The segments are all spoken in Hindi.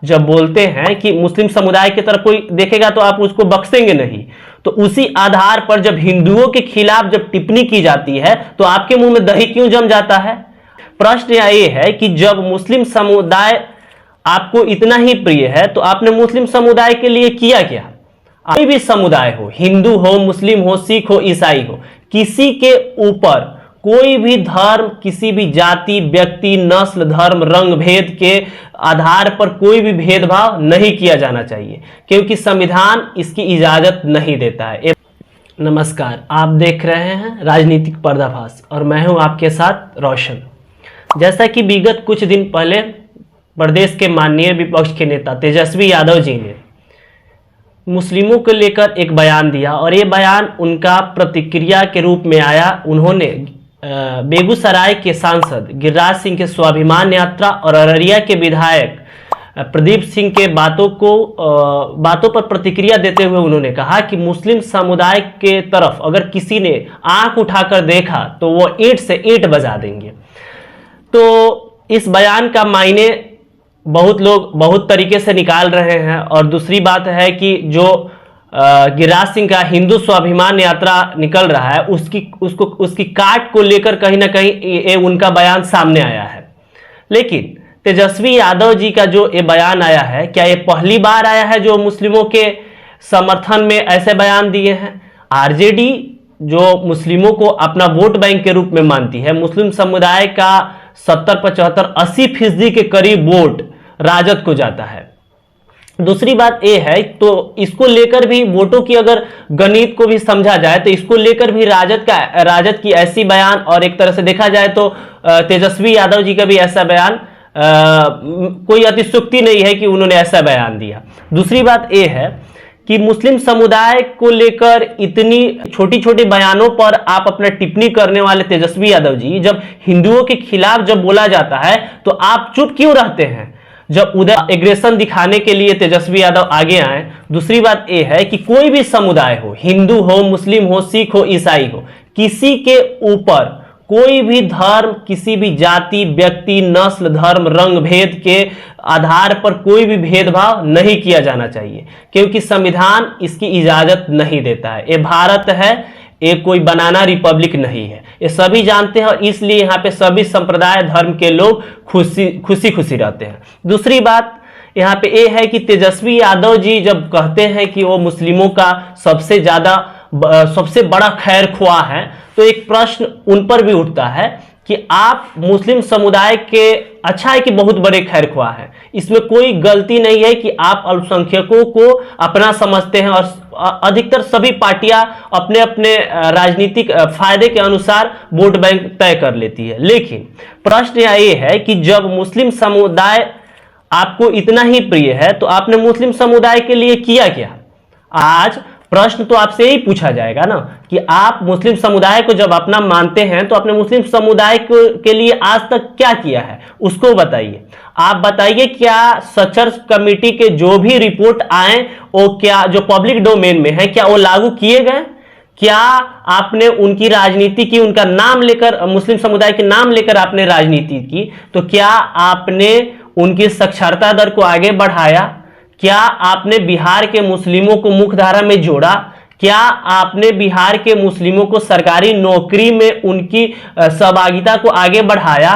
जब बोलते हैं कि मुस्लिम समुदाय की तरफ कोई देखेगा तो आप उसको बख्शेंगे नहीं, तो उसी आधार पर जब हिंदुओं के खिलाफ जब टिप्पणी की जाती है तो आपके मुंह में दही क्यों जम जाता है? प्रश्न ये है कि जब मुस्लिम समुदाय आपको इतना ही प्रिय है तो आपने मुस्लिम समुदाय के लिए किया क्या? कोई भी समुदाय हो, हिंदू हो, मुस्लिम हो, सिख हो, ईसाई हो, किसी के ऊपर कोई भी धर्म, किसी भी जाति, व्यक्ति, नस्ल, धर्म, रंग भेद के आधार पर कोई भी भेदभाव नहीं किया जाना चाहिए, क्योंकि संविधान इसकी इजाजत नहीं देता है। नमस्कार, आप देख रहे हैं राजनीतिक पर्दाफाश और मैं हूं आपके साथ रोशन। जैसा कि विगत कुछ दिन पहले प्रदेश के माननीय विपक्ष के नेता तेजस्वी यादव जी ने मुस्लिमों को लेकर एक बयान दिया और ये बयान उनका प्रतिक्रिया के रूप में आया। उन्होंने बेगूसराय के सांसद गिरिराज सिंह के स्वाभिमान यात्रा और अररिया के विधायक प्रदीप सिंह के बातों पर प्रतिक्रिया देते हुए उन्होंने कहा कि मुस्लिम समुदाय के तरफ अगर किसी ने आंख उठाकर देखा तो वो ईंट से ईंट बजा देंगे। तो इस बयान का मायने बहुत लोग बहुत तरीके से निकाल रहे हैं और दूसरी बात है कि जो गिरिराज सिंह का हिंदू स्वाभिमान यात्रा निकल रहा है उसकी काट को लेकर कहीं ना कहीं ये उनका बयान सामने आया है। लेकिन तेजस्वी यादव जी का जो ये बयान आया है, क्या ये पहली बार आया है जो मुस्लिमों के समर्थन में ऐसे बयान दिए हैं? आरजेडी जो मुस्लिमों को अपना वोट बैंक के रूप में मानती है, मुस्लिम समुदाय का 70, 75, 80% के करीब वोट राजद को जाता है। दूसरी बात यह है, तो इसको लेकर भी वोटों की अगर गणित को भी समझा जाए तो इसको लेकर भी राजद की ऐसी बयान, और एक तरह से देखा जाए तो तेजस्वी यादव जी का भी ऐसा बयान, कोई अतिशयोक्ति नहीं है कि उन्होंने ऐसा बयान दिया। दूसरी बात यह है कि मुस्लिम समुदाय को लेकर इतनी छोटी छोटी बयानों पर आप अपना टिप्पणी करने वाले तेजस्वी यादव जी, जब हिंदुओं के खिलाफ जब बोला जाता है तो आप चुप क्यों रहते हैं? जब उधर एग्रेशन दिखाने के लिए तेजस्वी यादव आगे आए। दूसरी बात यह है कि कोई भी समुदाय हो, हिंदू हो, मुस्लिम हो, सिख हो, ईसाई हो, किसी के ऊपर कोई भी धर्म, किसी भी जाति, व्यक्ति, नस्ल, धर्म, रंग भेद के आधार पर कोई भी भेदभाव नहीं किया जाना चाहिए, क्योंकि संविधान इसकी इजाजत नहीं देता है। ये भारत है, ये कोई बनाना रिपब्लिक नहीं है, ये सभी जानते हैं और इसलिए यहाँ पे सभी संप्रदाय धर्म के लोग खुशी रहते हैं। दूसरी बात यहाँ पे ये है कि तेजस्वी यादव जी जब कहते हैं कि वो मुस्लिमों का सबसे बड़ा खैर ख्वाह है, तो एक प्रश्न उन पर भी उठता है कि आप मुस्लिम समुदाय के, अच्छा है कि बहुत बड़े खैर ख्वाह हैं, इसमें कोई गलती नहीं है कि आप अल्पसंख्यकों को अपना समझते हैं और अधिकतर सभी पार्टियां अपने अपने राजनीतिक फायदे के अनुसार वोट बैंक तय कर लेती है। लेकिन प्रश्न ये है कि जब मुस्लिम समुदाय आपको इतना ही प्रिय है तो आपने मुस्लिम समुदाय के लिए किया क्या? आज प्रश्न तो आपसे यही पूछा जाएगा ना कि आप मुस्लिम समुदाय को जब अपना मानते हैं तो आपने मुस्लिम समुदाय के लिए आज तक क्या किया है, उसको बताइए। आप बताइए, क्या सचर्स कमेटी के जो भी रिपोर्ट आए वो क्या जो पब्लिक डोमेन में है, क्या वो लागू किए गए? क्या आपने उनकी राजनीति की, उनका नाम लेकर, मुस्लिम समुदाय के नाम लेकर आपने राजनीति की? तो क्या आपने उनकी साक्षरता दर को आगे बढ़ाया? क्या आपने बिहार के मुस्लिमों को मुख्यधारा में जोड़ा? क्या आपने बिहार के मुस्लिमों को सरकारी नौकरी में उनकी सहभागिता को आगे बढ़ाया?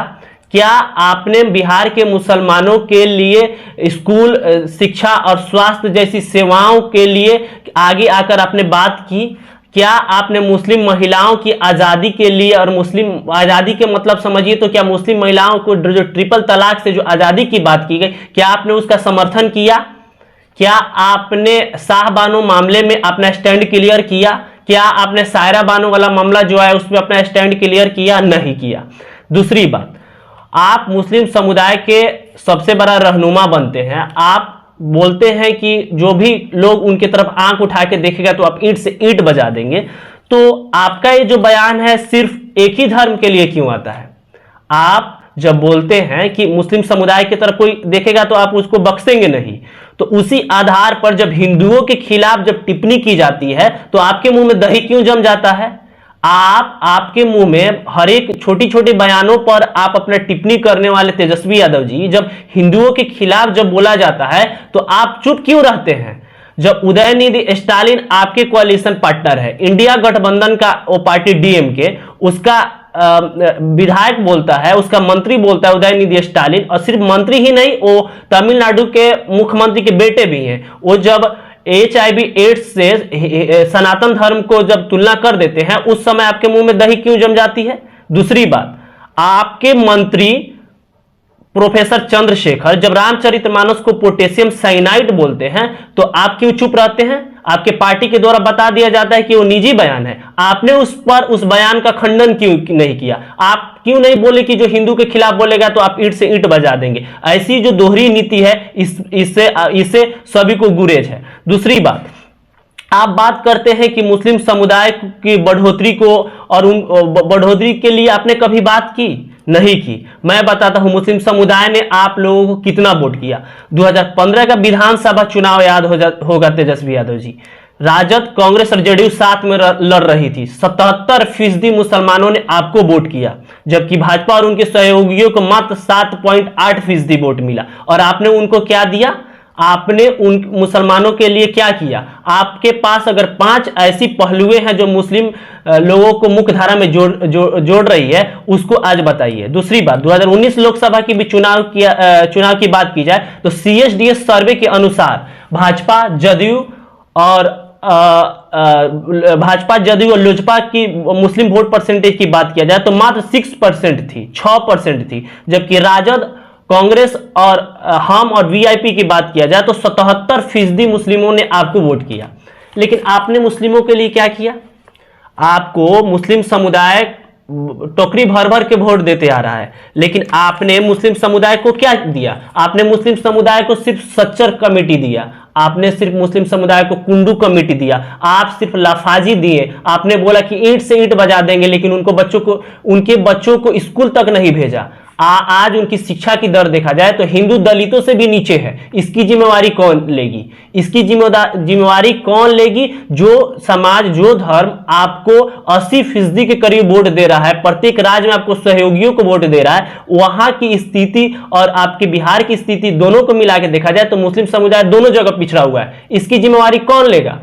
क्या आपने बिहार के मुसलमानों के लिए स्कूल, शिक्षा और स्वास्थ्य जैसी सेवाओं के लिए आगे आकर आपने बात की? क्या आपने मुस्लिम महिलाओं की आज़ादी के लिए, और मुस्लिम आज़ादी के मतलब समझिए तो क्या मुस्लिम महिलाओं को जो ट्रिपल तलाक से जो आज़ादी की बात की गई, क्या आपने उसका समर्थन किया? क्या आपने शाह बानो मामले में अपना स्टैंड क्लियर किया? क्या आपने सायरा बानो वाला मामला जो है उसमें अपना स्टैंड क्लियर किया? नहीं किया। दूसरी बात, आप मुस्लिम समुदाय के सबसे बड़ा रहनुमा बनते हैं, आप बोलते हैं कि जो भी लोग उनकी तरफ आंख उठा के देखेगा तो आप ईंट से ईंट बजा देंगे। तो आपका ये जो बयान है सिर्फ एक ही धर्म के लिए क्यों आता है? आप जब बोलते हैं कि मुस्लिम समुदाय की तरफ कोई देखेगा तो आप उसको बख्शेंगे नहीं, तो उसी आधार पर जब हिंदुओं के खिलाफ जब टिप्पणी की जाती है तो आपके मुंह में दही क्यों जम जाता है? आपके मुंह में हर एक छोटी छोटी बयानों पर आप अपना टिप्पणी करने वाले तेजस्वी यादव जी, जब हिंदुओं के खिलाफ जब बोला जाता है तो आप चुप क्यों रहते हैं? जब उदयनिधि स्टालिन आपके कोalition पार्टनर है, इंडिया गठबंधन का वो पार्टी डीएमके, उसका विधायक बोलता है, उसका मंत्री बोलता है उदयनिधि स्टालिन, और सिर्फ मंत्री ही नहीं, वो तमिलनाडु के मुख्यमंत्री के बेटे भी हैं। वो जब HIV एड्स से सनातन धर्म को जब तुलना कर देते हैं, उस समय आपके मुंह में दही क्यों जम जाती है? दूसरी बात, आपके मंत्री प्रोफेसर चंद्रशेखर जब रामचरितमानस को पोटेशियम साइनाइड बोलते हैं तो आप क्यों चुप रहते हैं? आपके पार्टी के द्वारा बता दिया जाता है कि वो निजी बयान है, आपने उस बयान का खंडन क्यों नहीं किया? आप क्यों नहीं बोले कि जो हिंदू के खिलाफ बोलेगा तो आप ईंट से ईंट बजा देंगे? ऐसी जो दोहरी नीति है, इससे सभी को गुरेज है। दूसरी बात, आप बात करते हैं कि मुस्लिम समुदाय की बढ़ोतरी को, और उन बढ़ोतरी के लिए आपने कभी बात की? नहीं की। मैं बताता हूं मुस्लिम समुदाय ने आप लोगों को कितना वोट किया। 2015 का विधानसभा चुनाव याद होगा तेजस्वी यादव जी, राजद, कांग्रेस और जेडीयू साथ में लड़ रही थी। 77% मुसलमानों ने आपको वोट किया, जबकि भाजपा और उनके सहयोगियों को मात्र 7.8% वोट मिला। और आपने उनको क्या दिया? आपने उन मुसलमानों के लिए क्या किया? आपके पास अगर 5 ऐसी पहलुएं हैं जो मुस्लिम लोगों को मुख्य धारा में जोड़ रही है, उसको आज बताइए। दूसरी बात, 2019 लोकसभा की भी चुनाव की बात की जाए तो CSDS सर्वे के अनुसार भाजपा, जदयू और लोजपा की मुस्लिम वोट परसेंटेज की बात किया जाए तो मात्र 6% थी, जबकि राजद, कांग्रेस और हम और वीआईपी की बात किया जाए तो 77% मुस्लिमों ने आपको वोट किया। लेकिन आपने मुस्लिमों के लिए क्या किया? आपको मुस्लिम समुदाय टोकरी भर भर के वोट देते आ रहा है, लेकिन आपने मुस्लिम समुदाय को क्या दिया? आपने मुस्लिम समुदाय को सिर्फ सच्चर कमेटी दिया, आपने सिर्फ मुस्लिम समुदाय को कुंडू कमेटी दिया, आप सिर्फ लाफाजी दिए। आपने बोला कि ईंट से ईंट बजा देंगे, लेकिन उनके बच्चों को स्कूल तक नहीं भेजा। आज उनकी शिक्षा की दर देखा जाए तो हिंदू दलितों से भी नीचे है। इसकी जिम्मेवारी कौन लेगी? इसकी जिम्मेवारी कौन लेगी? जो समाज, जो धर्म आपको 80% के करीब वोट दे रहा है, प्रत्येक राज्य में आपको सहयोगियों को वोट दे रहा है, वहां की स्थिति और आपके बिहार की स्थिति दोनों को मिला के देखा जाए तो मुस्लिम समुदाय दोनों जगह पिछड़ा हुआ है। इसकी जिम्मेवारी कौन लेगा?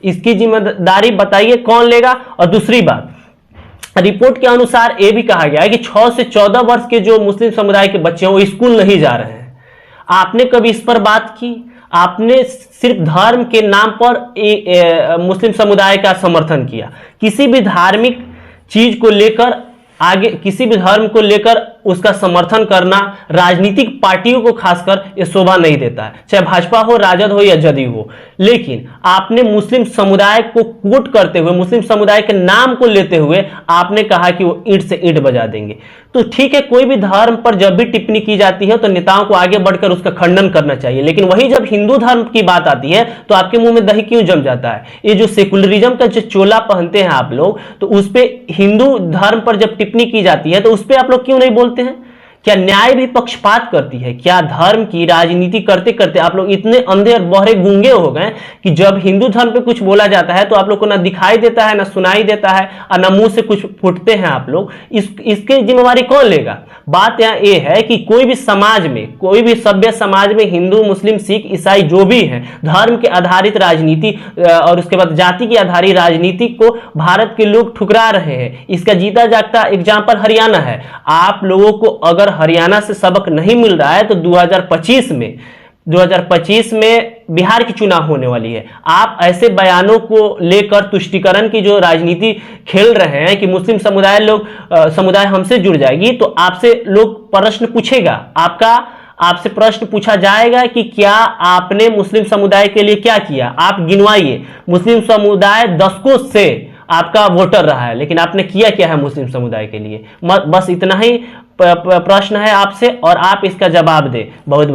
इसकी जिम्मेदारी बताइए कौन लेगा? और दूसरी बात, रिपोर्ट के अनुसार यह भी कहा गया है कि 6 से 14 वर्ष के जो मुस्लिम समुदाय के बच्चे हैं वो स्कूल नहीं जा रहे हैं। आपने कभी इस पर बात की? आपने सिर्फ धर्म के नाम पर मुस्लिम समुदाय का समर्थन किया। किसी भी धार्मिक चीज को लेकर आगे, किसी भी धर्म को लेकर उसका समर्थन करना राजनीतिक पार्टियों को खासकर यह शोभा नहीं देता है, चाहे भाजपा हो, राजद हो या जदयू हो। लेकिन आपने मुस्लिम समुदाय को कोट करते हुए, मुस्लिम समुदाय के नाम को लेते हुए आपने कहा कि वो ईंट से ईंट बजा देंगे। तो ठीक है, कोई भी धर्म पर जब भी टिप्पणी की जाती है तो नेताओं को आगे बढ़कर उसका खंडन करना चाहिए, लेकिन वही जब हिंदू धर्म की बात आती है तो आपके मुंह में दही क्यों जम जाता है? ये जो सेकुलरिज्म का जो चोला पहनते हैं आप लोग, तो उस पर हिंदू धर्म पर जब टिप्पणी की जाती है तो उस पर आप लोग क्यों नहीं बोलते हैं? क्या न्याय भी पक्षपात करती है? क्या धर्म की राजनीति करते करते आप लोग इतने अंधे और बहरे गूंगे हो गए कि जब हिंदू धर्म पे कुछ बोला जाता है तो आप लोग को ना दिखाई देता है, ना सुनाई देता है, और ना मुंह से कुछ फूटते हैं आप लोग? इसकी जिम्मेवारी कौन लेगा? बात यहाँ ये है कि कोई भी समाज में, कोई भी सभ्य समाज में हिंदू, मुस्लिम, सिख, ईसाई जो भी है, धर्म के आधारित राजनीति और उसके बाद जाति की आधारित राजनीति को भारत के लोग ठुकरा रहे हैं। इसका जीता जागता एग्जाम्पल हरियाणा है। आप लोगों को अगर हरियाणा से सबक नहीं मिल रहा है तो 2025 में बिहार की चुनाव होने वाली है। आप ऐसे बयानों को लेकर तुष्टीकरण की जो राजनीति खेल रहे हैं कि मुस्लिम समुदाय हमसे जुड़ जाएगी, तो आपसे लोग प्रश्न पूछेगा, आपसे प्रश्न पूछा जाएगा कि क्या आपने मुस्लिम समुदाय के लिए क्या किया? आप गिनवाइए। मुस्लिम समुदाय दशकों से आपका वोटर रहा है, लेकिन आपने किया क्या है मुस्लिम समुदाय के लिए? बस इतना ही प्रश्न है आपसे और आप इसका जवाब दें। बहुत